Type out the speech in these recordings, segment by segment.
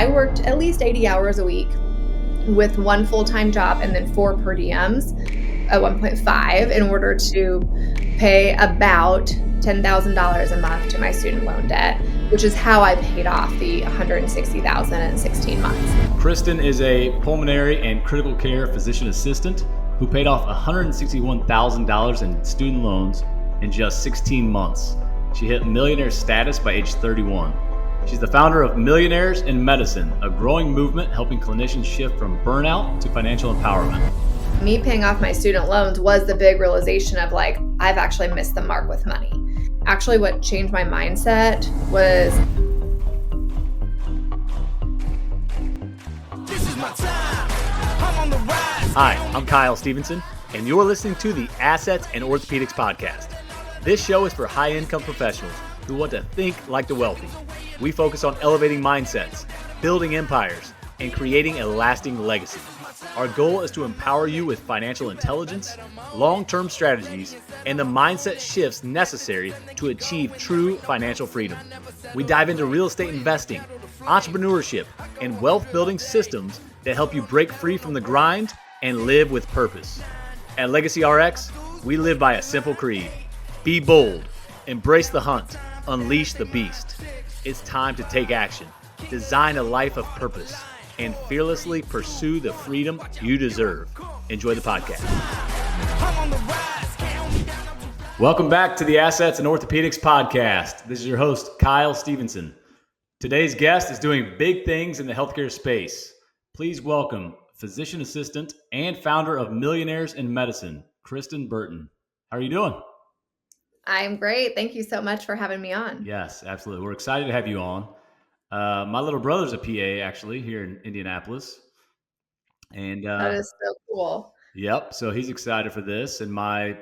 I worked at least 80 hours a week with one full-time job and then 4 per diems at 1.5 in order to pay about $10,000 a month to my student loan debt, which is how I paid off the $160,000 in 16 months. Kristin is a pulmonary and critical care physician assistant who paid off $161,000 in student loans in just 16 months. She hit millionaire status by age 31. She's the founder of Millionaires in Medicine, a growing movement helping clinicians shift from burnout to financial empowerment. Me paying off my student loans was the big realization of like, I've actually missed the mark with money. Actually, what changed my mindset was Hi, I'm Kyle Stevenson, and you're listening to the Assets and Orthopedics podcast. This show is for high-income professionals who want to think like the wealthy. We focus on elevating mindsets, building empires, and creating a lasting legacy. Our goal is to empower you with financial intelligence, long-term strategies, and the mindset shifts necessary to achieve true financial freedom. We dive into real estate investing, entrepreneurship, and wealth-building systems that help you break free from the grind and live with purpose. At Legacy RX, we live by a simple creed. Be bold, embrace the hunt, unleash the beast. It's time to take action, design a life of purpose, and fearlessly pursue the freedom you deserve. Enjoy the podcast. Welcome back to the Assets and Orthopedics podcast. This is your host, Kyle Stevenson. Today's guest is doing big things in the healthcare space. Please welcome physician assistant and founder of Millionaires in Medicine, Kristin Burton. How are you doing? I'm great. Thank you so much for having me on. Yes, absolutely. We're excited to have you on. My little brother's a PA actually here in Indianapolis. And that is so cool. Yep. So he's excited for this. And I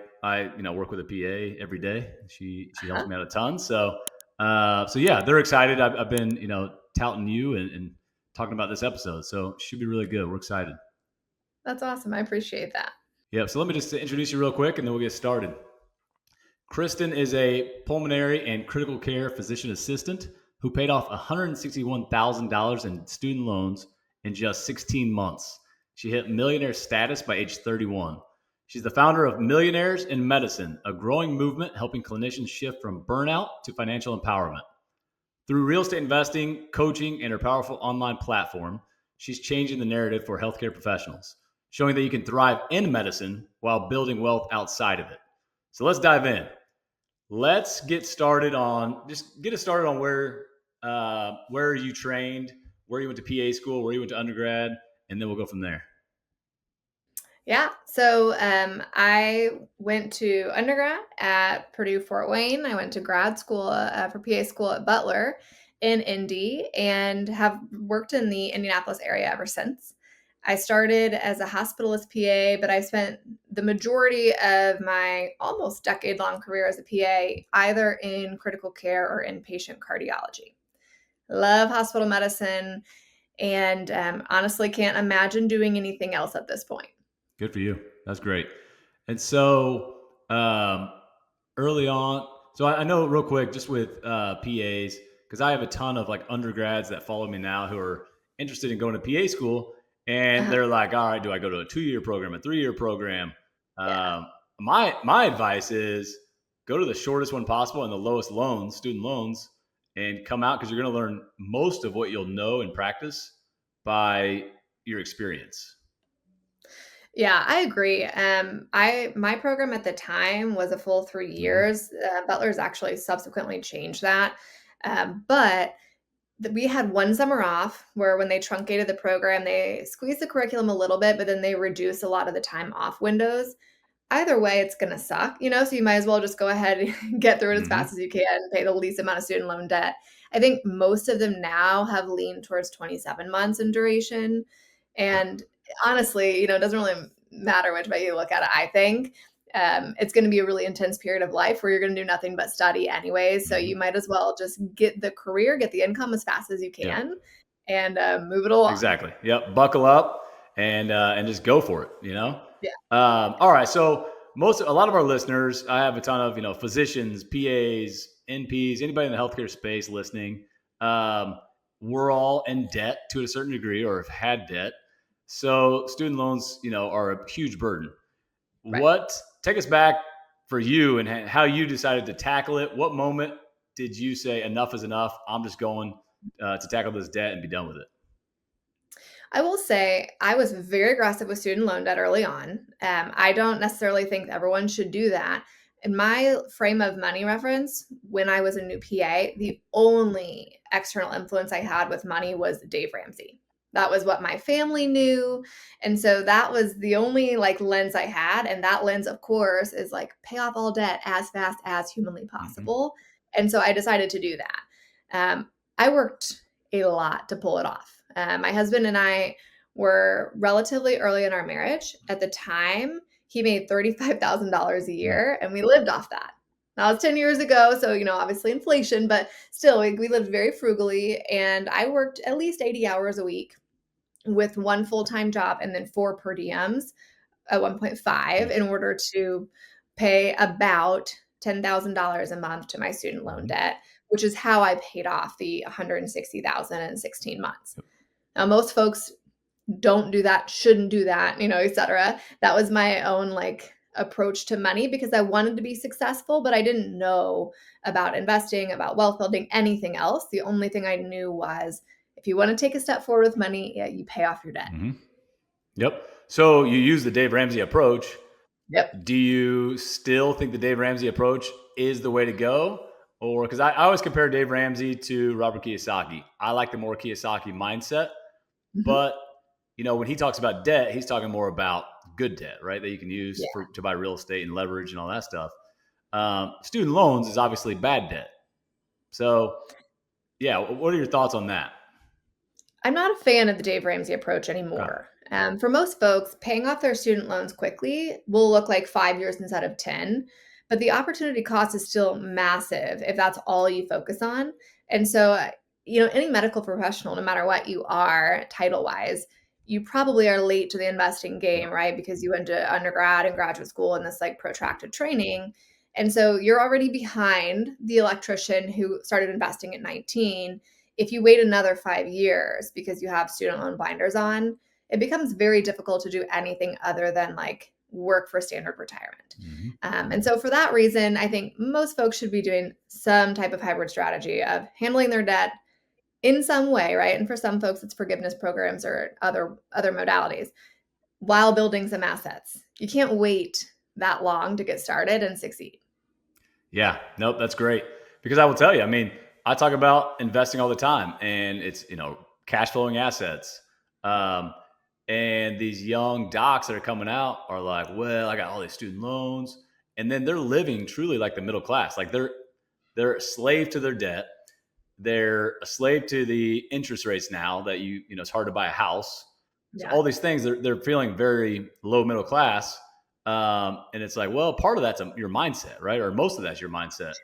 work with a PA every day. She helps me out a ton. So yeah, they're excited. I've been, touting you and talking about this episode. So it should be really good. We're excited. That's awesome. I appreciate that. Yeah. So let me just introduce you real quick and then we'll get started. Kristin is a pulmonary and critical care physician assistant who paid off $161,000 in student loans in just 16 months. She hit millionaire status by age 31. She's the founder of Millionaires in Medicine, a growing movement helping clinicians shift from burnout to financial empowerment. Through real estate investing, coaching, and her powerful online platform, she's changing the narrative for healthcare professionals, showing that you can thrive in medicine while building wealth outside of it. So let's dive in. Let's get started on where you trained, where you went to PA school, where you went to undergrad, and then we'll go from there. Yeah. So I went to undergrad at Purdue Fort Wayne. I went to grad school for PA school at Butler in Indy and have worked in the Indianapolis area ever since. I started as a hospitalist PA, but I spent the majority of my almost decade-long career as a PA either in critical care or inpatient cardiology. Love hospital medicine and honestly can't imagine doing anything else at this point. Good for you. That's great. And so early on, so I know real quick just with PAs, because I have a ton of like undergrads that follow me now who are interested in going to PA school. And they're like, all right, do I go to a 2-year program, a 3-year program? Yeah. My advice is go to the shortest one possible and the lowest loans, student loans, and come out because you're going to learn most of what you'll know in practice by your experience. Yeah, I agree. My program at the time was a full 3 years. Butler's actually subsequently changed that. But we had one summer off where when they truncated the program, they squeezed the curriculum a little bit, but then they reduced a lot of the time off windows. Either way, it's going to suck, so you might as well just go ahead and get through it as fast as you can, pay the least amount of student loan debt. I think most of them now have leaned towards 27 months in duration. And honestly, it doesn't really matter which way you look at it, I think. It's going to be a really intense period of life where you're going to do nothing but study anyways. So you might as well just get the career, get the income as fast as you can and move it along. Exactly. Yep. Buckle up and just go for it, Yeah. All right. So a lot of our listeners, I have a ton of, physicians, PAs, NPs, anybody in the healthcare space listening. we're all in debt to a certain degree or have had debt. So student loans, are a huge burden. Right. What take us back for you and how you decided to tackle it? What moment did you say enough is enough? I'm just going to tackle this debt and be done with it. I will say I was very aggressive with student loan debt early on. I don't necessarily think everyone should do that. In my frame of money reference, when I was a new PA, the only external influence I had with money was Dave Ramsey. That was what my family knew. And so that was the only like lens I had. And that lens, of course, is like pay off all debt as fast as humanly Mm-hmm. possible. And so I decided to do that. I worked a lot to pull it off. My husband and I were relatively early in our marriage. At the time, he made $35,000 a year and we lived off that. Now it's 10 years ago, so obviously inflation, but still we lived very frugally and I worked at least 80 hours a week with one full-time job and then four per diems at 1.5 in order to pay about $10,000 a month to my student loan Mm-hmm. debt, which is how I paid off the $160,000 in 16 months. Now, most folks don't do that, shouldn't do that, et cetera. That was my own like approach to money because I wanted to be successful, but I didn't know about investing, about wealth building, anything else. The only thing I knew was if you want to take a step forward with money, yeah, you pay off your debt. Mm-hmm. Yep. So you use the Dave Ramsey approach. Yep. Do you still think the Dave Ramsey approach is the way to go? Or because I always compare Dave Ramsey to Robert Kiyosaki. I like the more Kiyosaki mindset, Hmm. but when he talks about debt, he's talking more about good debt, right? That you can use Yeah. to buy real estate and leverage and all that stuff. Student loans is obviously bad debt. So, yeah, what are your thoughts on that? I'm not a fan of the Dave Ramsey approach Okay. anymore. For most folks, paying off their student loans quickly will look like 5 years instead of 10, but the opportunity cost is still massive if that's all you focus on. And so, any medical professional, no matter what you are title wise, you probably are late to the investing game, Yep. right? Because you went to undergrad and graduate school in this like protracted training. And so you're already behind the electrician who started investing at 19. If you wait another 5 years because you have student loan blinders on, it becomes very difficult to do anything other than like work for standard retirement. Mm-hmm. And so, for that reason, I think most folks should be doing some type of hybrid strategy of handling their debt in some way, right? And for some folks, it's forgiveness programs or other modalities while building some assets. You can't wait that long to get started and succeed. Yeah, nope, that's great. Because I will tell you, I mean, I talk about investing all the time, and it's cash flowing assets. Um, and these young docs that are coming out are like, well, I got all these student loans, and then they're living truly like the middle class. Like they're a slave to their debt. They're a slave to the interest rates now that it's hard to buy a house. So Yeah. all these things, they're feeling very low middle class. And it's like, well, part of that's your mindset, right? Or most of that's your mindset.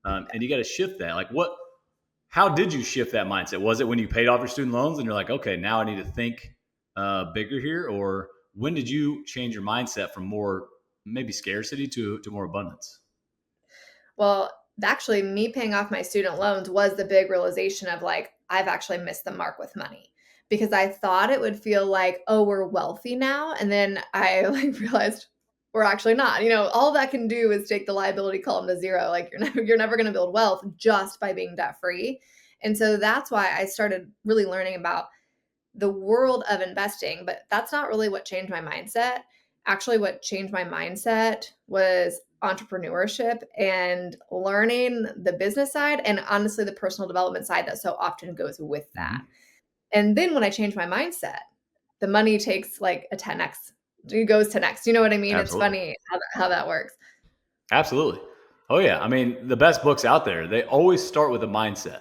And you got to shift that. Like how did you shift that mindset? Was it when you paid off your student loans and you're like, okay, now I need to think bigger here? Or when did you change your mindset from more maybe scarcity to more abundance? Well, actually, me paying off my student loans was the big realization of like, I've actually missed the mark with money because I thought it would feel like, oh, we're wealthy now. And then I like realized we're actually not. All that can do is take the liability column to zero. Like you're never going to build wealth just by being debt free. And so that's why I started really learning about the world of investing, but that's not really what changed my mindset. Actually, what changed my mindset was entrepreneurship and learning the business side and honestly the personal development side that so often goes with that. Mm-hmm. And then when I changed my mindset, the money takes like a 10x. It goes to next. You know what I mean? It's Absolutely. funny how that works. Absolutely. Oh yeah. I mean, the best books out there, they always start with a mindset.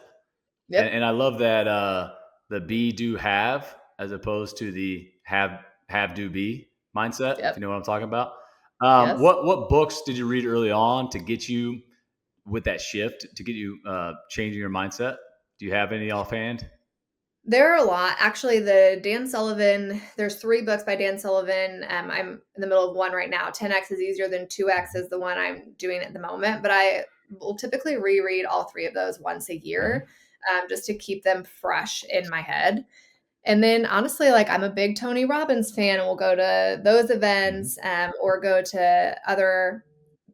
And Yep. I love that the be do have as opposed to the have do be mindset. If Yep. you know what I'm talking about. Yes. What books did you read early on to get you with that shift to get you changing your mindset? Do you have any offhand? There are a lot. Actually, there's 3 books by Dan Sullivan. I'm in the middle of one right now. 10x is easier than 2x is the one I'm doing at the moment, but I will typically reread all 3 of those once a Mm-hmm. year. just to keep them fresh in my head. And then honestly, like I'm a big Tony Robbins fan, and we'll go to those Mm-hmm. events or go to other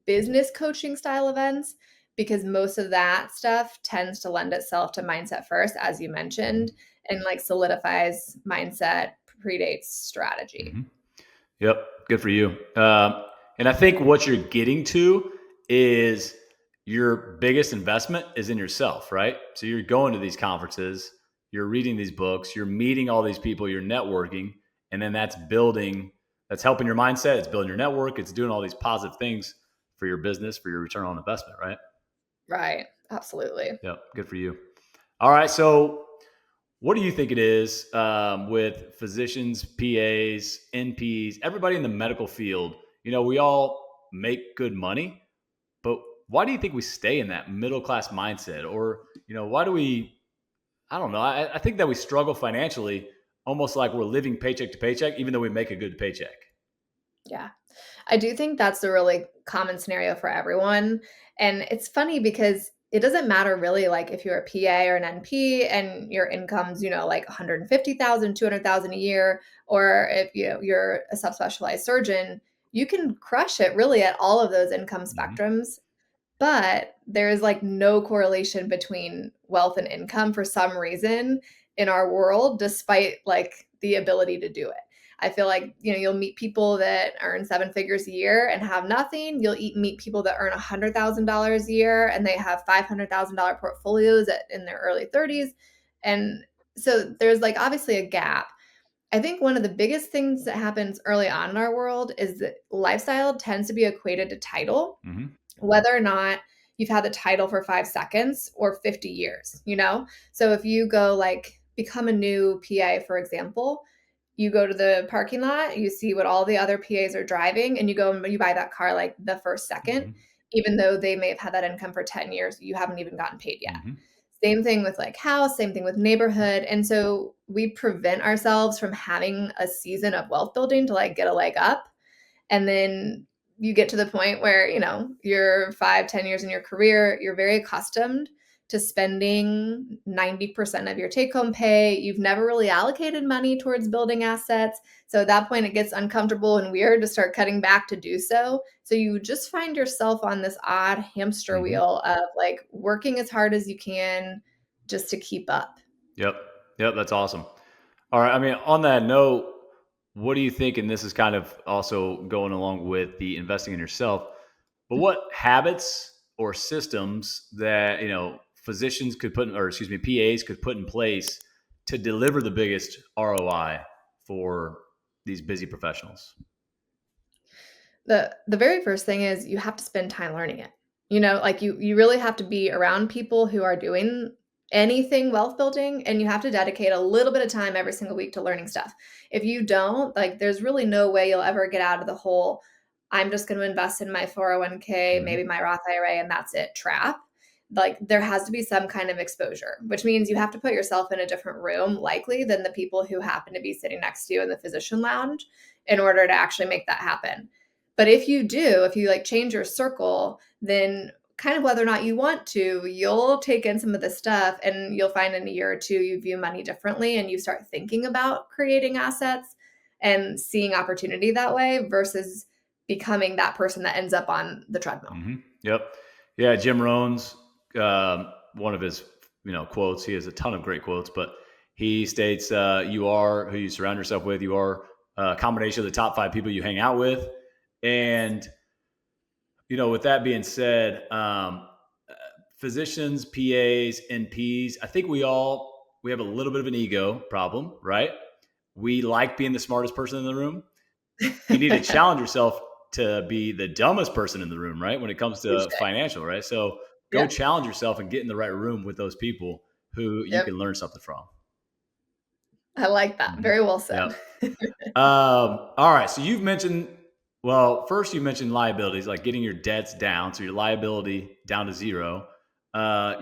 business coaching style events because most of that stuff tends to lend itself to mindset first, as you Mm-hmm. mentioned, and like solidifies mindset predates strategy. Mm-hmm. Yep. Good for you. And I think what you're getting to is your biggest investment is in yourself, right? So you're going to these conferences, you're reading these books, you're meeting all these people, you're networking, and then that's helping your mindset. It's building your network. It's doing all these positive things for your business, for your return on investment, right? Right. Absolutely. Yep. Good for you. All right. So what do you think it is with physicians, PAs, NPs, everybody in the medical field? We all make good money, but why do you think we stay in that middle class mindset? Or, why do we, I don't know. I think that we struggle financially almost like we're living paycheck to paycheck, even though we make a good paycheck. Yeah. I do think that's a really common scenario for everyone. And it's funny because it doesn't matter really like if you're a PA or an NP and your income's, like 150,000, 200,000 a year, or if you're a subspecialized surgeon, you can crush it really at all of those income Mm-hmm. spectrums. But there's like no correlation between wealth and income for some reason in our world, despite like the ability to do it. I feel like, you'll meet people that earn seven figures a year and have nothing. You'll meet people that earn $100,000 a year and they have $500,000 portfolios in their early 30s. And so there's like obviously a gap. I think one of the biggest things that happens early on in our world is that lifestyle tends to be equated to title, Mm-hmm. whether or not you've had the title for 5 seconds or 50 years. So if you go like become a new PA, for example, you go to the parking lot, you see what all the other PAs are driving, and you go and you buy that car like the first second, Mm-hmm. even though they may have had that income for 10 years, you haven't even gotten paid yet. Mm-hmm. Same thing with like house, same thing with neighborhood. And so we prevent ourselves from having a season of wealth building to like get a leg up. And then you get to the point where, you're 5, 10 years in your career, you're very accustomed to spending 90% of your take home pay. You've never really allocated money towards building assets. So at that point, it gets uncomfortable and weird to start cutting back to do so. So you just find yourself on this odd hamster Mm-hmm. wheel of like working as hard as you can just to keep up. Yep. Yep. That's awesome. All right. I mean, on that note, what do you think? And this is kind of also going along with the investing in yourself, but what habits or systems that, physicians could put, or excuse me, PAs could put in place to deliver the biggest ROI for these busy professionals? The very first thing is you have to spend time learning it. Like you really have to be around people who are doing anything wealth building, and you have to dedicate a little bit of time every single week to learning stuff. If you don't, like there's really no way you'll ever get out of the whole I'm just going to invest in my 401k, Mm-hmm. maybe my Roth IRA and that's it trap. Like there has to be some kind of exposure, which means you have to put yourself in a different room likely than the people who happen to be sitting next to you in the physician lounge in order to actually make that happen. But if you like change your circle, then kind of whether or not you want to, you'll take in some of this stuff and you'll find in a year or two you view money differently and you start thinking about creating assets and seeing opportunity that way versus becoming that person that ends up on the treadmill. Mm-hmm. Yep. Yeah. Jim Rohn's, one of his, quotes, he has a ton of great quotes, but he states, you are who you surround yourself with. You are a combination of the top 5 people you hang out with. And, with that being said, physicians, PAs, NPs, I think we have a little bit of an ego problem, right? We like being the smartest person in the room. You need to challenge yourself to be the dumbest person in the room, right? When it comes to Touche. financial, right? So go Yep. challenge yourself and get in the right room with those people who you Yep. can learn something from. I like that. Mm-hmm. Very well said. Yep. All right. So first you mentioned liabilities, like getting your debts down. So your liability down to zero.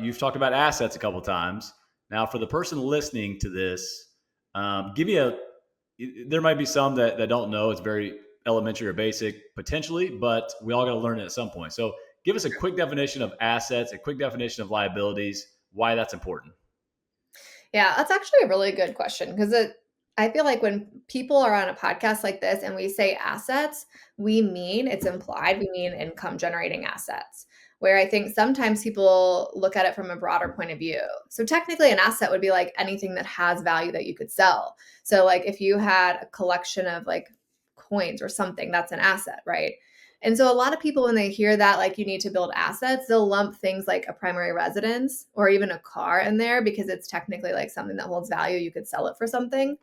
You've talked about assets a couple of times. Now, for the person listening to this, there might be some that don't know. It's very elementary or basic potentially, but we all got to learn it at some point. So give us a quick definition of assets, a quick definition of liabilities, why that's important. Yeah, that's actually a really good question because I feel like when people are on a podcast like this and we say assets, we mean it's implied, we mean income generating assets. Where I think sometimes people look at it from a broader point of view. So technically, an asset would be like anything that has value that you could sell. So, like if you had a collection of like coins or something, that's an asset, right? And so a lot of people, when they hear that, like you need to build assets, they'll lump things like a primary residence or even a car in there because it's technically like something that holds value. You could sell it for something.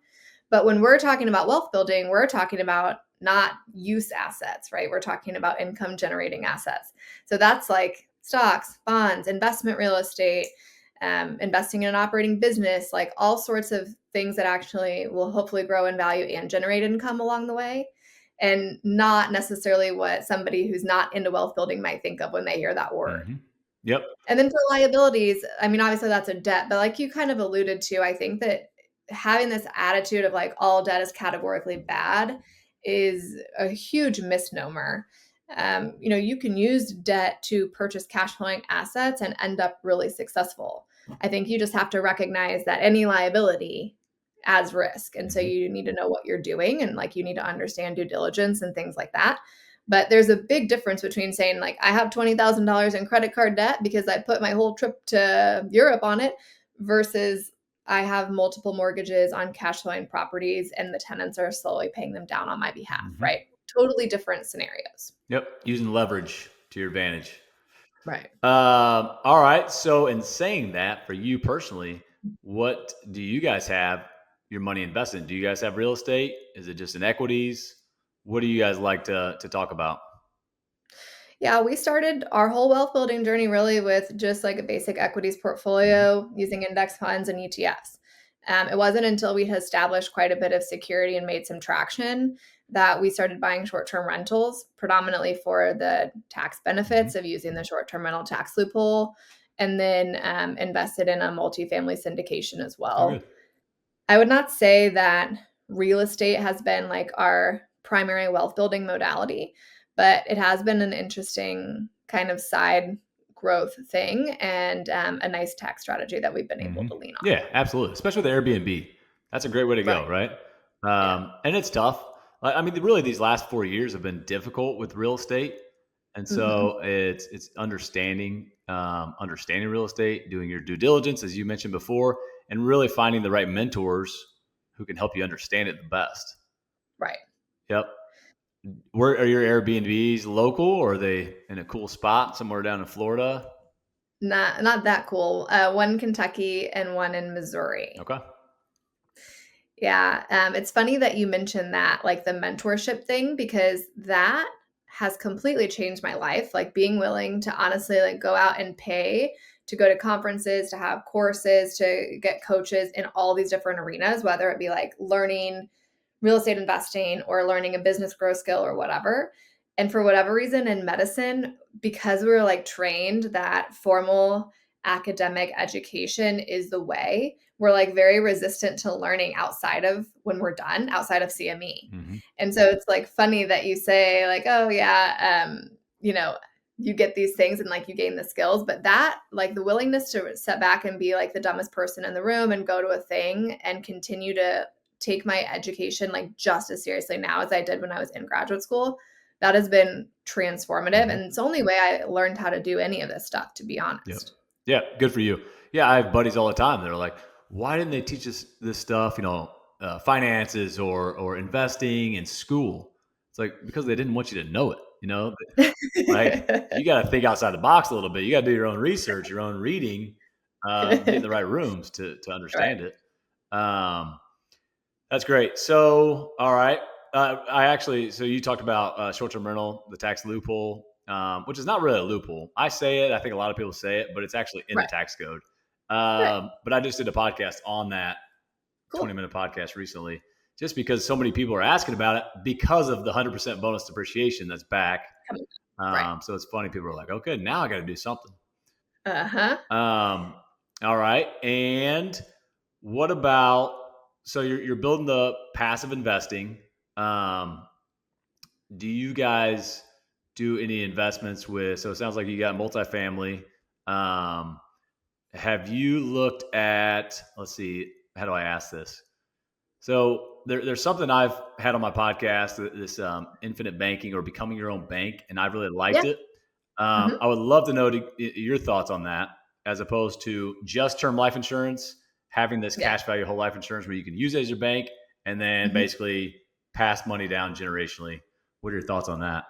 But when we're talking about wealth building, we're talking about not use assets, right? We're talking about income generating assets. So that's like stocks, bonds, investment real estate, investing in an operating business, like all sorts of things that actually will hopefully grow in value and generate income along the way. And not necessarily what somebody who's not into wealth building might think of when they hear that word. Mm-hmm. Yep. And then for liabilities, I mean, obviously that's a debt, but like you kind of alluded to, I think that having this attitude of like all debt is categorically bad is a huge misnomer. You can use debt to purchase cash flowing assets and end up really successful. I think you just have to recognize that any liability adds risk. And so Mm-hmm. you need to know what you're doing and like you need to understand due diligence and things like that. But there's a big difference between saying, like, I have $20,000 in credit card debt because I put my whole trip to Europe on it versus I have multiple mortgages on cash flowing properties and the tenants are slowly paying them down on my behalf, Mm-hmm. right? Totally different scenarios. Yep. Using leverage to your advantage. Right. All right. So, in saying that, for you personally, what do you guys have your money invested in? Do you guys have real estate? Is it just in equities? What do you guys like to talk about? Yeah, we started our whole wealth building journey really with just like a basic equities Mm-hmm. portfolio using index funds and ETFs. It wasn't until we had established quite a bit of security and made some traction that we started buying short term rentals, predominantly for the tax Mm-hmm. benefits of using the short term rental tax loophole, and then invested in a multifamily syndication as Oh, good. well. I would not say that real estate has been like our primary wealth building modality, but it has been an interesting kind of side growth thing and a nice tax strategy that we've been able Mm-hmm. to lean on. Yeah, absolutely. Especially with Airbnb. That's a great way to Right. go, right? Yeah. And it's tough. I mean, really, these last 4 years have been difficult with real estate, and Hmm. so it's understanding real estate, doing your due diligence, as you mentioned before, and really finding the right mentors who can help you understand it the best. Right. Yep. Where are your Airbnbs local, or are they in a cool spot somewhere down in Florida? Not that cool. One in Kentucky and one in Missouri. Okay. Yeah, it's funny that you mentioned that, like the mentorship thing, because that has completely changed my life. Like being willing to honestly like go out and pay to go to conferences, to have courses, to get coaches in all these different arenas, whether it be like learning real estate investing or learning a business growth skill or whatever. And for whatever reason in medicine, because we were like trained that formal academic education is the way, we're like very resistant to learning outside of when we're done, outside of CME. Mm-hmm. And so it's like funny that you say like, oh yeah, you know, you get these things and like you gain the skills, but that like the willingness to set back and be like the dumbest person in the room and go to a thing and continue to take my education like just as seriously now as I did when I was in graduate school, that has been transformative. Mm-hmm. And it's the only way I learned how to do any of this stuff, to be Yep. honest. Yeah, good for you. Yeah, I have buddies all the time that are like, "Why didn't they teach us this stuff? Finances or investing in school?" It's like because they didn't want you to know it. Like you got to think outside the box a little bit. You got to do your own research, your own reading, get in the right rooms to Right. understand it. Um, that's great. So, all right. So you talked about short term rental, the tax loophole, which is not really a loophole. I say it. I think a lot of people say it, but it's actually in the Right. tax code. Right. But I just did a podcast on that Cool. 20-minute podcast recently, just because so many people are asking about it because of the 100% bonus depreciation that's back. Coming Right. So it's funny. People are like, okay, now I got to do something. Uh-huh. Um, all right. And what about so you're building the passive investing? Um, do you guys do any investments with? So it sounds like you got multifamily. Um, have you looked at, let's see, how do I ask this? So there's something I've had on my podcast, this infinite banking or becoming your own bank, and I've really Yeah. liked it. Mhm. I would love to know your thoughts on that, as opposed to just term life insurance, having this Yeah. cash value whole life insurance where you can use it as your bank and then Mhm. basically pass money down generationally. What are your thoughts on that?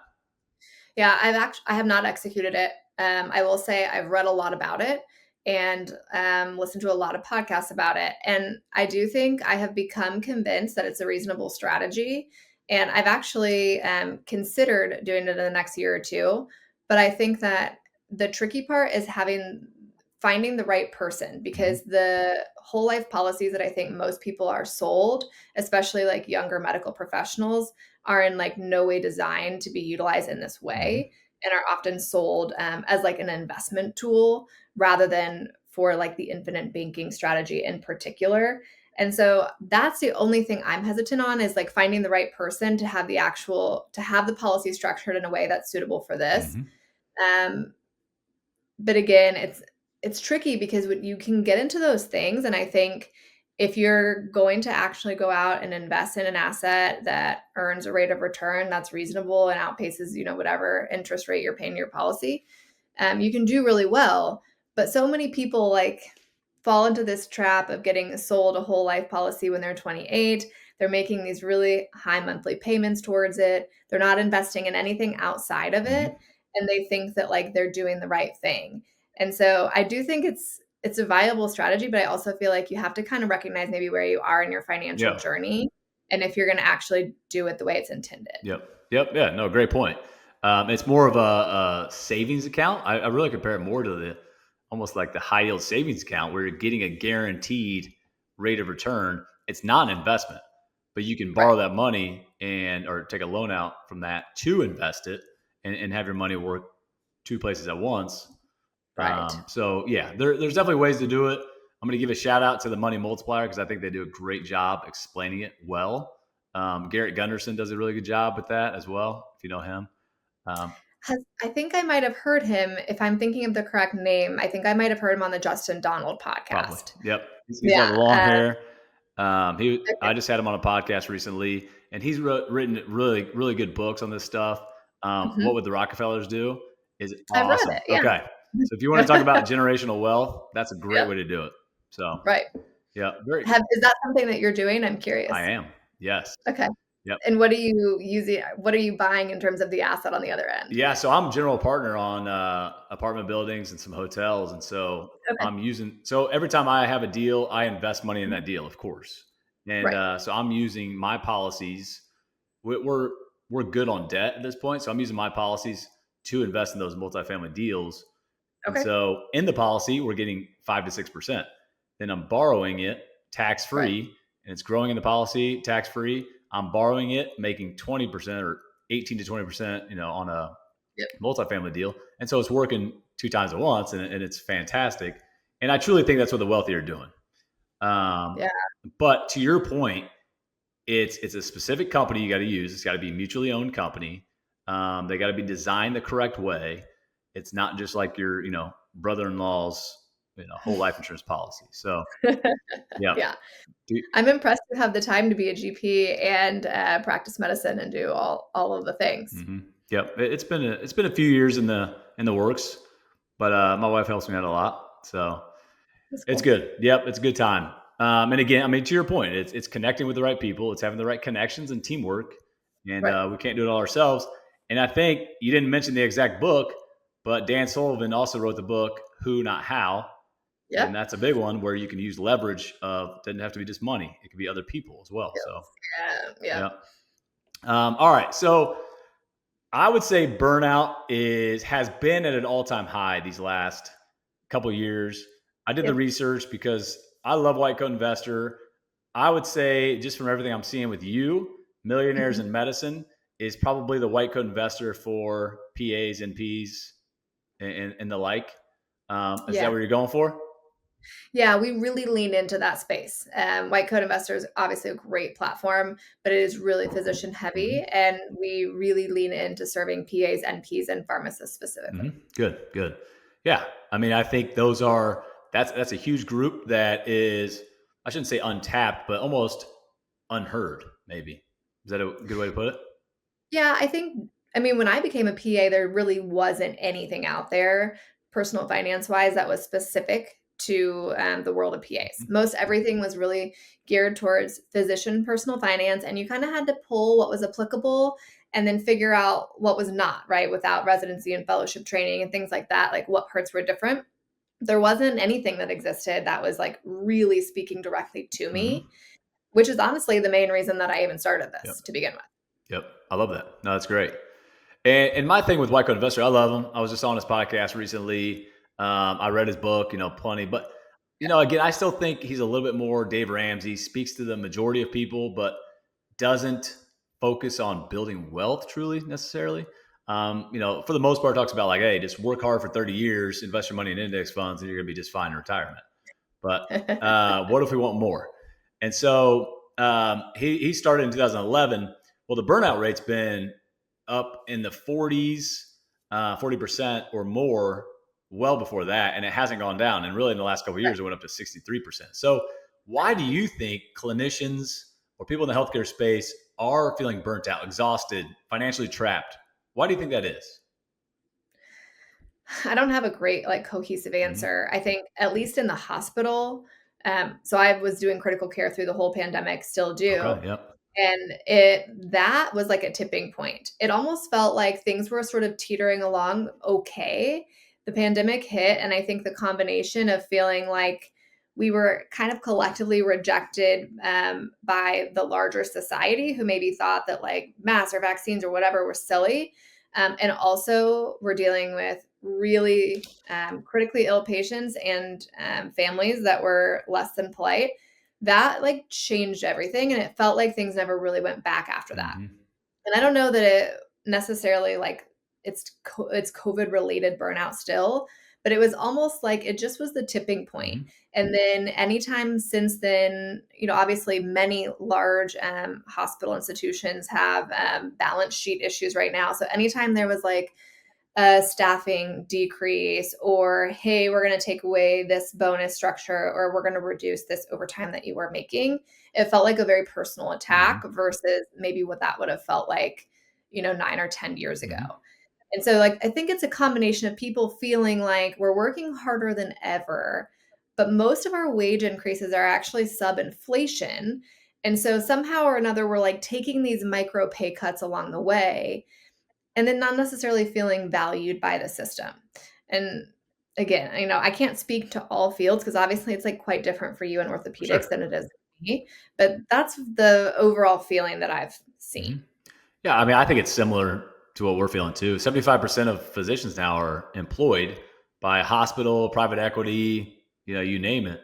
Yeah, I have not executed it. I will say I've read a lot about it and listened to a lot of podcasts about it. And I do think I have become convinced that it's a reasonable strategy. And I've actually considered doing it in the next year or two. But I think that the tricky part is finding the right person, Hmm. because the whole life policies that I think most people are sold, especially like younger medical professionals, are in like no way designed to be utilized in this Hmm. way, and are often sold as like an investment tool rather than for like the infinite banking strategy in particular. And so that's the only thing I'm hesitant on, is like finding the right person to have the policy structured in a way that's suitable for this. Hmm. um, but again, it's tricky because you can get into those things, and I think if you're going to actually go out and invest in an asset that earns a rate of return that's reasonable and outpaces, whatever interest rate you're paying your policy, you can do really well. But so many people like fall into this trap of getting sold a whole life policy when they're 28. They're making these really high monthly payments towards it. They're not investing in anything outside of Hmm. it, and they think that like they're doing the right thing. And so I do think it's a viable strategy, but I also feel like you have to kind of recognize maybe where you are in your financial Yeah. journey and if you're going to actually do it the way it's intended. Yep. Yep. Yeah. No, great point. It's more of a savings account. I really compare it more to the almost like the high yield savings account where you're getting a guaranteed rate of return. It's not an investment, but you can Right. borrow that money and or take a loan out from that to invest it and have your money work two places at once. Right. So yeah, there's definitely ways to do it. I'm going to give a shout out to the Money Multiplier because I think they do a great job explaining it well. Garrett Gunderson does a really good job with that as well, if you know him. Um, I think I might have heard him, if I'm thinking of the correct name, I think I might have heard him on the Justin Donald Probably. podcast. Yep. He's got Yeah, the long hair. I okay. just had him on a podcast recently, and he's written really, really good books on this stuff. What Mhm. would the Rockefellers do? Is I've read awesome. it, yeah. Okay, so if you want to talk about generational wealth, that's a great Yep, way to do it. So, right. yeah, very. Have Is that something that you're doing? I'm I curious. am. Yes. Okay. Yep. And what are you buying in terms of the asset on the other end? Yeah, so I'm general partner on apartment buildings and some hotels, and so Okay. I'm using. So every time I have a deal, I invest money in Mhm. that deal, of course, and Right. so I'm using my policies. We're we're good on debt at this point, so I'm using my policies to invest in those multifamily deals, and Okay. so in the policy, we're getting 5 to 6%. Then I'm borrowing it tax Right. free, and it's growing in the policy tax free. I'm borrowing it, making 20% or 18 to 20%, on a Yep. multifamily deal. And so it's working two times at once, and it's fantastic. And I truly think that's what the wealthy are doing. Um, Yeah. but to your point, it's a specific company you got to use. It's got to be a mutually owned company. They got to be designed the correct way. It's not just like your brother-in-law's whole life insurance policy. So yeah. Yeah. I'm impressed you have the time to be a GP and, practice medicine and do all of the things. Mm-hmm. Yep. It's been a few years in the works, but my wife helps me out a lot, so That's it's cool. good. Yep, it's a good time. And again, I mean, to your point, it's connecting with the right people, it's having the right connections and teamwork, and Right. we can't do it all ourselves. And I think you didn't mention the exact book, but Dan Sullivan also wrote the book Who Not How, and Yep. that's a big one where you can use leverage of doesn't have to be just money; it can be other people as well. So Skills. Yeah. Yeah. yeah. All right, so I would say burnout is has been at an all-time high these last couple of years. I did the Yep. research because I love White Coat Investor. I would say just from everything I'm seeing with you, millionaires Mhm. in medicine is probably the White Coat Investor for PAs, NPs, and the like. Is that Yeah. what you're going for? Yeah, we really lean into that space. White Coat Investor is obviously a great platform, but it is really physician Hmm. heavy, and we really lean into serving PAs, NPs, and pharmacists specifically. Hmm. Good, good. Yeah. I mean, I think those are That's a huge group that is, I shouldn't say untapped, but almost unheard. Maybe is that a good way to put it? Yeah, I mean, when I became a PA, there really wasn't anything out there, personal finance-wise, that was specific to, the world of PAs. Mhm. Most everything was really geared towards physician personal finance, and you kinda had to pull what was applicable and then figure out what was not, right? Without residency and fellowship training and things like that, like, what parts were different. There wasn't anything that existed that was, like, really speaking directly to Mhm. me, which is honestly the main reason that I even started Yep. this to begin with. Yep. I love that. No, that's great. And my thing with White Coat Investor, I love him. I was just on his podcast recently. I read his book, plenty. But, again, I still think he's a little bit more Dave Ramsey, speaks to the majority of people, but doesn't focus on building wealth truly necessarily. For the most part, talks about like, hey, just work hard for 30 years, invest your money in index funds, and you're going to be just fine in retirement. But what if we want more? And so he started in 2011. Well, the burnout rate's been up in the 40s, 40% or more well before that, and it hasn't gone down. And really, in the last couple of years, it went up to 63%. So, why do you think clinicians or people in the healthcare space are feeling burnt out, exhausted, financially trapped? Why do you think that is? I don't have a great, like, cohesive Mm-hmm. answer. I think at least in the hospital, so I was doing critical care through the whole pandemic, still do, Okay. Yep. and that was like a tipping point. It almost felt like things were sort of teetering along okay. The pandemic hit, and I think the combination of feeling like we were kind of collectively rejected, by the larger society who maybe thought that, like, masks or vaccines or whatever were silly, and also we're dealing with really, critically ill patients and, families that were less than polite. That, like, changed everything, and it felt like things never really went back after that. Mm-hmm. And I don't know that it necessarily, like, it's COVID related burnout still, but it was almost like it just was the tipping point. Mm-hmm. And then anytime since then, obviously many large, hospital institutions have, balance sheet issues right now. So anytime there was, like, a staffing decrease or, "Hey, we're gonna take away this bonus structure," or, "We're gonna reduce this overtime that you were making," it felt like a very personal Mm-hmm. attack versus maybe what that would have felt like, 9 or 10 years ago. Mm-hmm. And so, like, I think it's a combination of people feeling like we're working harder than ever, but most of our wage increases are actually sub-inflation. And so somehow or another, we're, like, taking these micro pay cuts along the way and then not necessarily feeling valued by the system. And again, I can't speak to all fields because obviously it's, like, quite different for you in For orthopedics sure. than it is for me, but that's the overall feeling that I've Mm-hmm. seen. Yeah, I mean, I think it's similar to what we're feeling too. 75% of physicians now are employed by a hospital, private equity, you name it.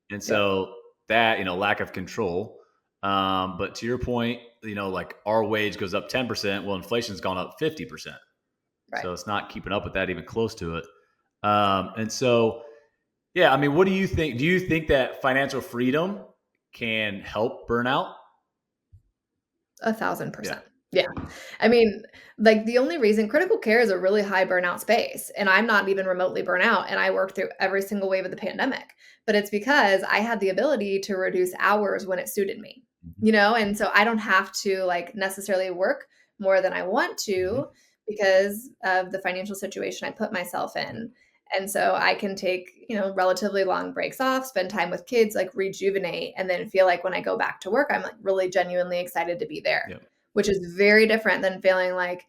And Yep, so that, lack of control. But to your point, like our wage goes up 10%. Well, inflation's gone up 50%. right. So it's not keeping up with that, even close to it. And so, yeah, I mean, what do you think? Do you think that financial freedom can help burnout? Yeah. 1,000%. Yeah. I mean, like, the only reason critical care is a really high burnout space, and I'm not even remotely burnout, and I worked through every single wave of the pandemic, but it's because I had the ability to reduce hours when it suited me, Mm-hmm. and so I don't have to, like, necessarily work more than I want Mm-hmm. to because of the financial situation I put myself Yep. in, and so I can take, relatively long breaks off, spend time with kids, like, rejuvenate, and then feel like when I go back to work, I'm, like, really genuinely excited to be there, Yep. which is very different than feeling like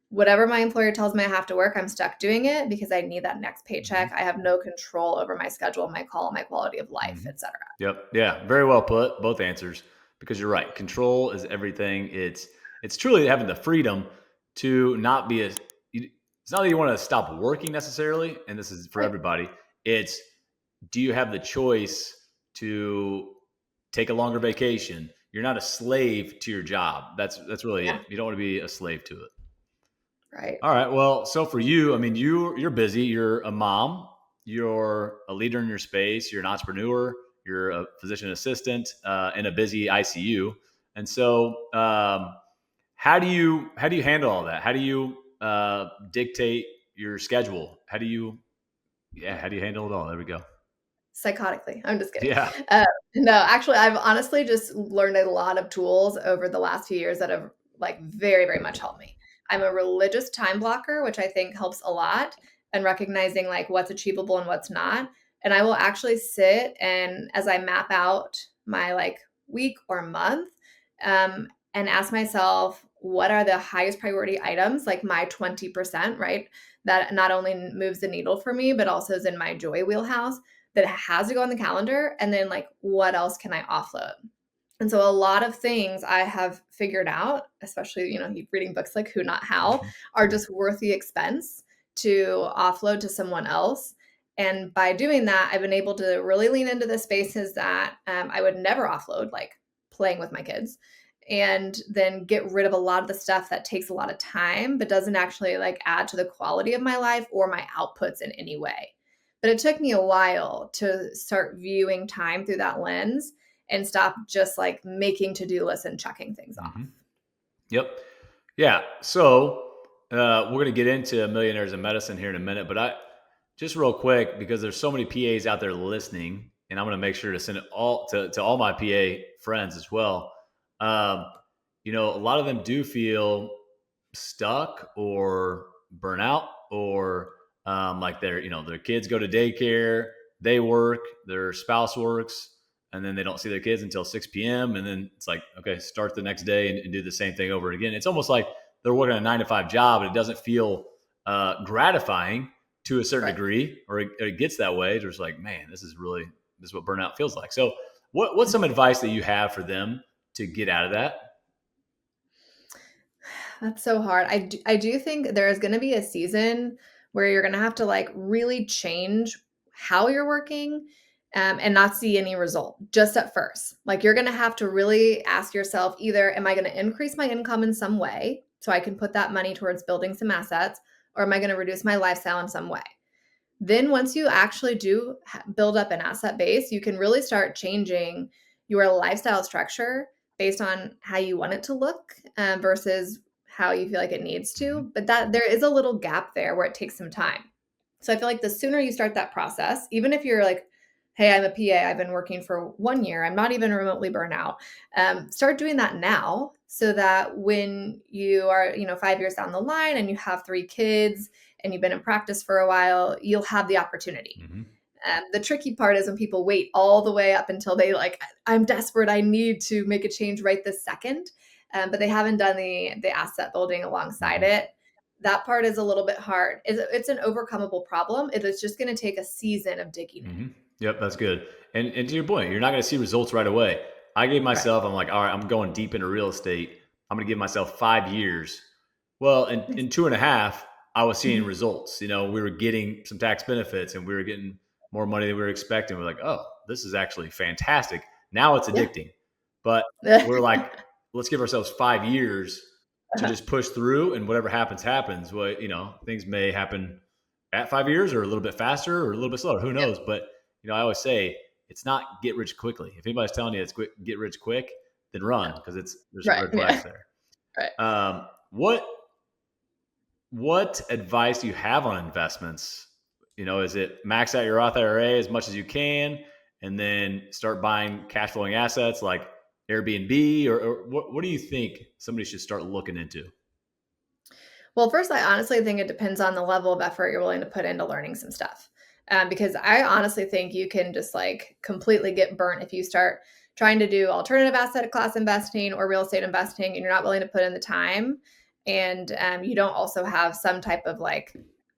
whatever my employer tells me I have to work, I'm stuck doing it because I need that next Mm-hmm. paycheck. I have no control over my schedule, my call, my quality of life, Mm-hmm. etc. Yep. Yeah. Very well put. Both answers, because you're right. Control is everything. It's truly having the freedom to not be a. It's not that you want to stop working necessarily, and this is for Right. everybody. It's, do you have the choice to take a longer vacation? You're not a slave to your job. That's really Yeah. it. You don't want to be a slave to it. Right. All right. Well, so for you, I mean, you're busy. You're a mom. You're a leader in your space. You're an entrepreneur. You're a physician assistant in a busy ICU. And so, how do you handle all that? How do you dictate your schedule? How do you handle it all? There we go. psychotically. I'm just kidding. Yeah. Uh, no, actually, I've honestly just learned a lot of tools over the last few years that have like very, very much helped me. I'm a religious time blocker, which I think helps a lot, and recognizing like what's achievable and what's not. And I will actually sit and as I map out my like week or month, and ask myself, what are the highest priority items, like my 20%, right? That not only moves the needle for me, but also is in my joy wheelhouse that has to go on the calendar. And then, like, what else can I offload? And so, a lot of things I have figured out, especially, reading books like Who Not How, are just worth the expense to offload to someone else. And by doing that, I've been able to really lean into the spaces that I would never offload, like playing with my kids, and then get rid of a lot of the stuff that takes a lot of time, but doesn't actually like add to the quality of my life or my outputs in any way. But it took me a while to start viewing time through that lens and stop just like making to-do lists and checking things off. Yep. Yeah. So we're going to get into millionaires in medicine here in a minute, but I just real quick, because there's so many PAs out there listening, and I'm going to make sure to send it all to all my PA friends as well. A lot of them do feel stuck or burnout, or like their kids go to daycare, they work, their spouse works, and then they don't see their kids until 6 p.m. And then it's like, okay, start the next day and do the same thing over again. It's almost like they're working a 9-to-5 job, and it doesn't feel gratifying to a certain degree, or it gets that way. It's just like, man, this is what burnout feels like. So what's some advice that you have for them to get out of that? That's so hard. I do think there is going to be a season where you're going to have to like really change how you're working, and not see any result just at first. Like you're going to have to really ask yourself, either am I going to increase my income in some way so I can put that money towards building some assets, or am I going to reduce my lifestyle in some way? Then once you actually do build up an asset base, you can really start changing your lifestyle structure based on how you want it to look, versus how you feel like it needs to. But that there is a little gap there where it takes some time. So I feel like the sooner you start that process, even if you're like, hey, I'm a PA, I've been working for 1 year, I'm not even remotely burnt out. Start doing that now so that when you are, 5 years down the line and you have 3 kids and you've been in practice for a while, you'll have the opportunity. The tricky part is when people wait all the way up until they like, I'm desperate, I need to make a change right this second, but they haven't done the asset building alongside it. That part is a little bit hard. It's an overcomable problem. It is just going to take a season of digging in. Yep, that's good. And to your point, you're not going to see results right away. I gave myself, I'm like, all right, I'm going deep into real estate. I'm going to give myself 5 years. Well, in 2.5, I was seeing results. We were getting some tax benefits, and we were getting more money than we were expecting. We're like, oh, this is actually fantastic. Now it's addicting. But we're like, let's give ourselves 5 years to just push through, and whatever happens, happens. Well, things may happen at 5 years, or a little bit faster, or a little bit slower. Who knows? But I always say it's not get rich quickly. If anybody's telling you it's quick, get rich quick, then run, because there's some red flags there. Right. What advice do you have on investments? Is it max out your Roth IRA as much as you can, and then start buying cash flowing assets like Airbnb, or what do you think somebody should start looking into? Well, first, I honestly think it depends on the level of effort you're willing to put into learning some stuff. Because I honestly think you can just like completely get burnt if you start trying to do alternative asset class investing or real estate investing and you're not willing to put in the time, and you don't also have some type of like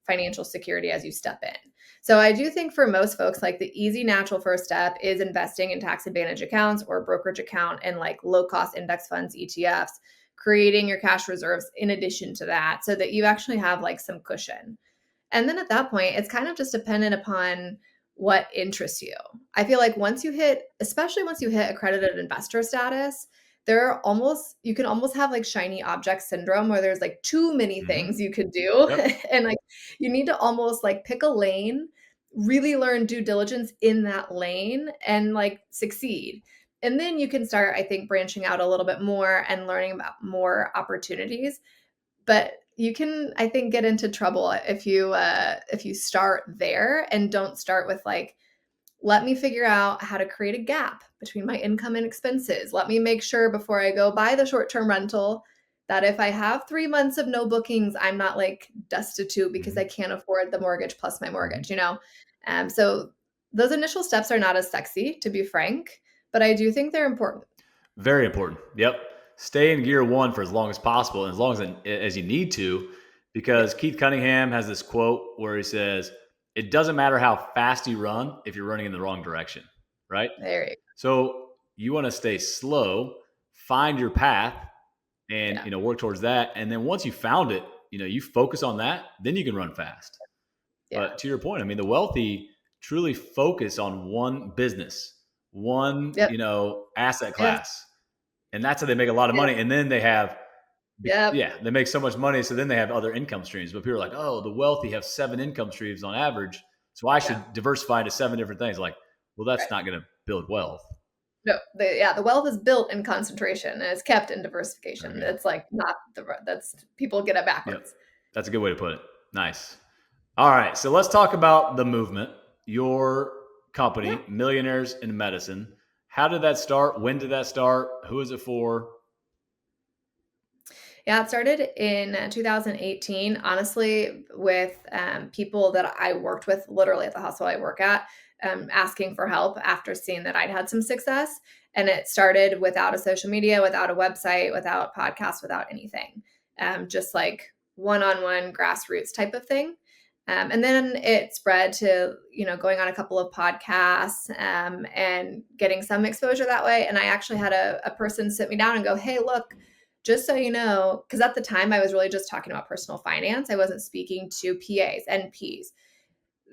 financial security as you step in. So I do think for most folks, like the easy natural first step is investing in tax advantage accounts or brokerage account and like low cost index funds, ETFs, creating your cash reserves in addition to that so that you actually have like some cushion. And then at that point, it's kind of just dependent upon what interests you. I feel like especially once you hit accredited investor status, you can almost have like shiny object syndrome where there's like too many things you could do. Yep. And like you need to almost like pick a lane, really learn due diligence in that lane and like succeed. And then you can start, I think, branching out a little bit more and learning about more opportunities. But you can, I think, get into trouble if you start there and don't start with like let me figure out how to create a gap between my income and expenses. Let me make sure before I go buy the short-term rental that if I have 3 months of no bookings, I'm not like destitute because I can't afford the mortgage plus my mortgage, you know? So those initial steps are not as sexy, to be frank, but I do think they're important. Very important. Yep. Stay in gear one for as long as possible and as long as you need to, because Yep. Keith Cunningham has this quote where he says, it doesn't matter how fast you run if you're running in the wrong direction, right? There you So you want to stay slow, find your path, go. and Yeah. work towards that. And then once you found it, you focus on that, then you can run fast. Yeah. But to your point, I mean, the wealthy truly focus on one business, one, Yep. asset Yes. class. And that's how they make a lot of money. Yes. And then they have, Yep. yeah, they make so much money. So then they have other income streams. But people are like, oh, the wealthy have 7 income streams on average. So I Yeah. should diversify into 7 different things. Like, well, that's Right. not going to build wealth. No, the wealth is built in concentration and it's kept in There we diversification. go. It's like not that's people get it Yep. backwards. That's a good way to put it. Nice. All right. So let's talk about the movement, your Yeah. company, Millionaires in Medicine. How did that start? When did that start? Who is it for? Yeah, it started in 2018, honestly, with people that I worked with literally at the hospital I work at, asking for help after seeing that I'd had some success. And it started without a social media, without a website, without podcasts, without anything, just like one on one grassroots type of thing. And then it spread to, going on a couple of podcasts and getting some exposure that way. And I actually had a person sit me down and go, hey, look, just so you know, because at the time I was really just talking about personal finance. I wasn't speaking to PAs, NPs.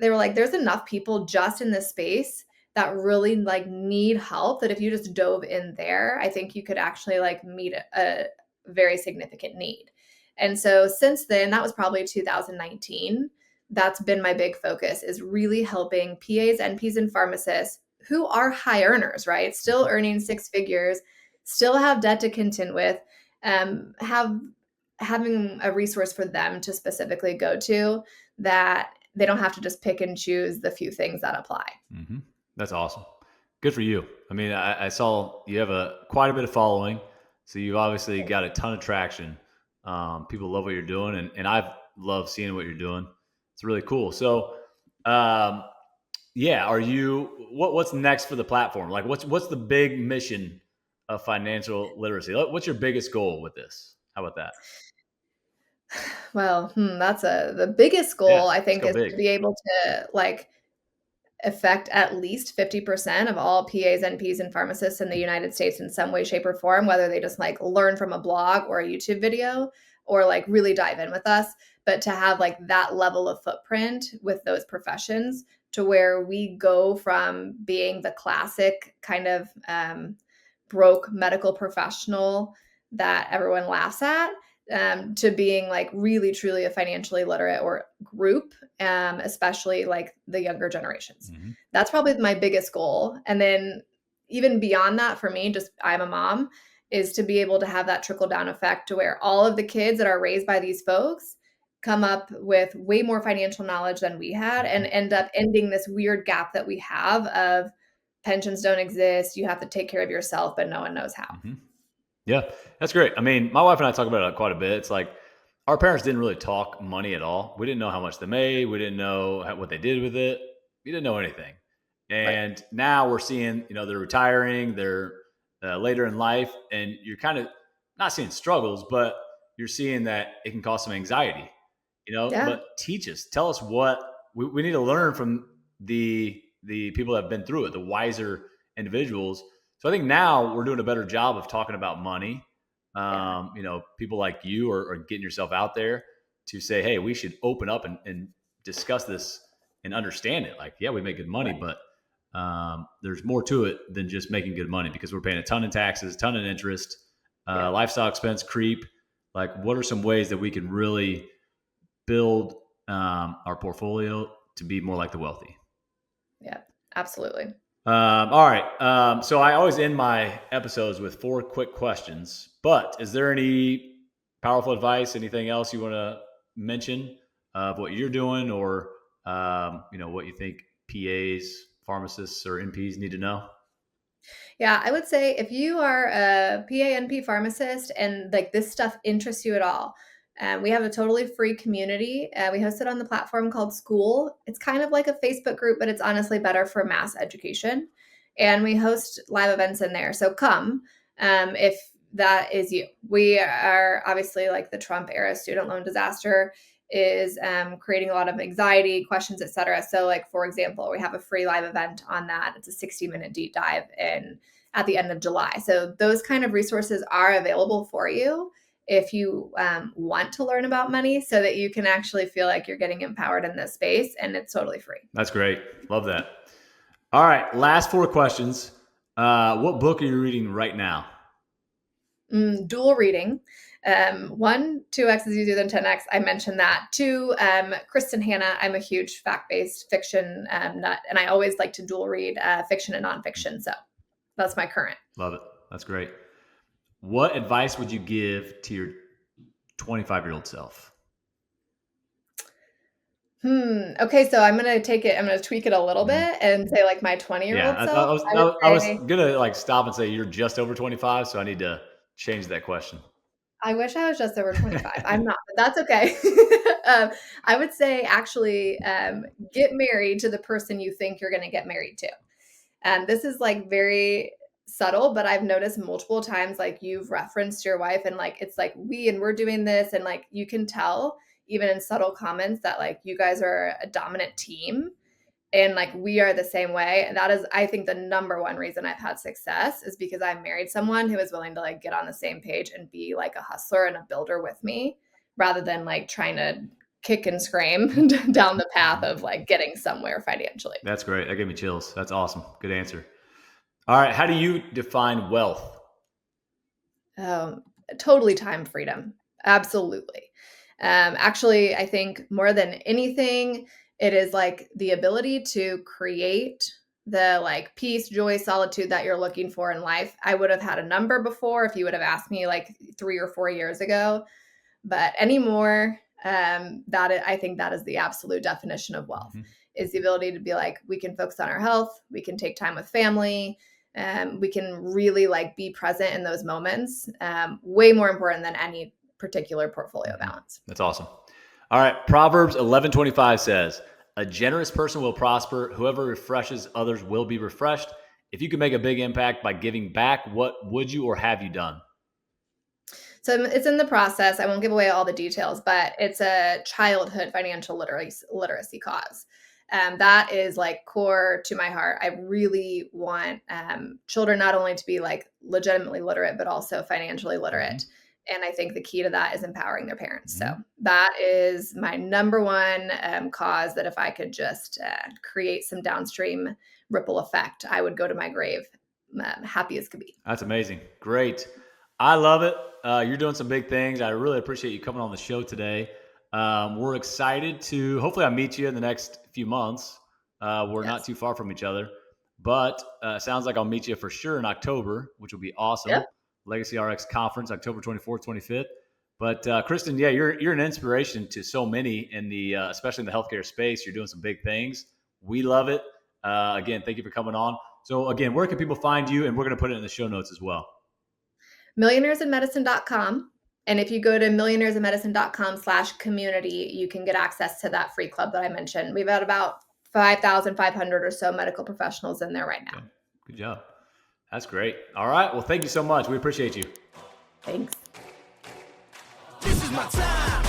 They were like, there's enough people just in this space that really like need help that if you just dove in there, I think you could actually like meet a very significant need. And so since then, that was probably 2019. That's been my big focus is really helping PAs, NPs, and pharmacists who are high earners, right? Still earning 6 figures, still have debt to contend with, have having a resource for them to specifically go to that they don't have to just pick and choose the few things that apply. Mm-hmm. That's awesome. Good for you. I mean, I saw you have quite a bit of following, so you've obviously got a ton of traction. People love what you're doing, and I've loved seeing what you're doing. It's really cool. So, um, yeah, what's next for the platform? Like, what's the big mission of financial literacy? What's your biggest goal with this? How about that? Well, that's the biggest Yeah, goal I let's think go is big. to be able to like affect at least 50% of all PAs, NPs, and pharmacists in the United States in some way, shape, or form, whether they just like learn from a blog or a YouTube video or like really dive in with us. But to have like that level of footprint with those professions to where we go from being the classic kind of broke medical professional that everyone laughs at to being like really truly a financially literate or group, especially like the younger generations. Mm-hmm. That's probably my biggest goal. And then even beyond that, for me, just I'm a mom, is to be able to have that trickle down effect to where all of the kids that are raised by these folks come up with way more financial knowledge than we had Mm-hmm. and end up ending this weird gap that we have of pensions don't exist. You have to take care of yourself, but no one knows how. Mm-hmm. Yeah, that's great. I mean, my wife and I talk about it quite a bit. It's like our parents didn't really talk money at all. We didn't know how much they made. We didn't know what they did with it. We didn't know anything. Right. And now we're seeing, they're retiring, they're later in life, and you're kind of not seeing struggles, but you're seeing that it can cause some anxiety, Yeah. But teach us, tell us what we need to learn from the people that have been through it, the wiser individuals. So I think now we're doing a better job of talking about money. Yeah. People like you are getting yourself out there to say, hey, we should open up and discuss this and understand it. Like, yeah, we make good money, Right. but there's more to it than just making good money because we're paying a ton in taxes, ton in interest, Yeah. lifestyle expense creep. Like, what are some ways that we can really build our portfolio to be more like the wealthy? Yeah. Absolutely. All right. So I always end my episodes with 4 quick questions. But is there any powerful advice? Anything else you want to mention of what you're doing, or what you think PAs, pharmacists or NPs need to know? Yeah, I would say if you are a PANP pharmacist and like this stuff interests you at all, we have a totally free community. We host it on the platform called School. It's kind of like a Facebook group, but it's honestly better for mass education. And we host live events in there. So come if that is you. We are obviously like the Trump era student loan disaster is creating a lot of anxiety, questions, et cetera. So like, for example, we have a free live event on that. It's a 60-minute deep dive at the end of July. So those kind of resources are available for you if you want to learn about money so that you can actually feel like you're getting empowered in this space, and it's totally free. That's great. Love that. All right. Last 4 questions. What book are you reading right now? Dual reading. 1, 2x is easier than 10x. I mentioned that. 2, Kristin Hanna. I'm a huge fact-based fiction nut, and I always like to dual read fiction and nonfiction. So that's my current. Love it. That's great. What advice would you give to your 25-year-old self? Okay, so I'm gonna tweak it a little bit and say like my 20-year-old self. I was gonna like stop and say you're just over 25, so I need to change that question. I wish I was just over 25. I'm not, but that's okay. I would say actually get married to the person you think you're going to get married to. This is like very subtle, but I've noticed multiple times like you've referenced your wife and like it's like we're doing this, and like you can tell even in subtle comments that like you guys are a dominant team. And like we are the same way. And that is, I think, the number one reason I've had success is because I married someone who is willing to like get on the same page and be like a hustler and a builder with me, rather than like trying to kick and scream down the path of like getting somewhere financially. That's great. That gave me chills. That's awesome. Good answer. All right. How do you define wealth? Totally time freedom. Absolutely. Actually, I think more than anything, it is like the ability to create the like peace, joy, solitude that you're looking for in life. I would have had a number before if you would have asked me like 3 or 4 years ago, but anymore, I think that is the absolute definition of wealth. Is the ability to be like, we can focus on our health, we can take time with family, we can really like be present in those moments. Way more important than any particular portfolio balance. That's awesome. All right. Proverbs 11:25 says, a generous person will prosper. Whoever refreshes others will be refreshed. If you could make a big impact by giving back, what would you or have you done? So it's in the process. I won't give away all the details, but it's a childhood financial literacy cause. That is like core to my heart. I really want children not only to be like legitimately literate, but also financially literate. And I think the key to that is empowering their parents. So that is my number one cause, that if I could just create some downstream ripple effect, I would go to my grave happy as could be. That's amazing. Great. I love it. You're doing some big things. I really appreciate you coming on the show today. We're excited to, hopefully I meet you in the next few months. We're not too far from each other, but sounds like I'll meet you for sure in October, which will be awesome. Yep. Legacy RX Conference, October 24th, 25th. But Kristin, yeah, you're an inspiration to so many in the, especially in the healthcare space. You're doing some big things. We love it. Again, thank you for coming on. So again, where can people find you? And we're going to put it in the show notes as well. millionairesinmedicine.com. And if you go to millionairesinmedicine.com/community, you can get access to that free club that I mentioned. We've got about 5,500 or so medical professionals in there right now. Okay. Good job. That's great. All right. Well, thank you so much. We appreciate you. Thanks. This is my time.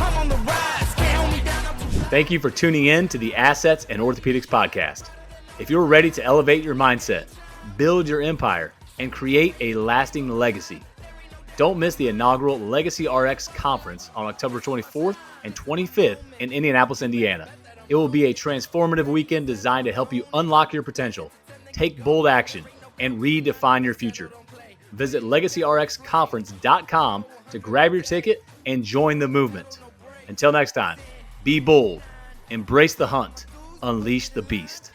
I'm on the rise. Can't hold me down. Thank you for tuning in to the Assets and Orthopedics podcast. If you're ready to elevate your mindset, build your empire, and create a lasting legacy, don't miss the inaugural Legacy RX Conference on October 24th and 25th in Indianapolis, Indiana. It will be a transformative weekend designed to help you unlock your potential, take bold action, and redefine your future. Visit LegacyRxConference.com to grab your ticket and join the movement. Until next time, be bold, embrace the hunt, unleash the beast.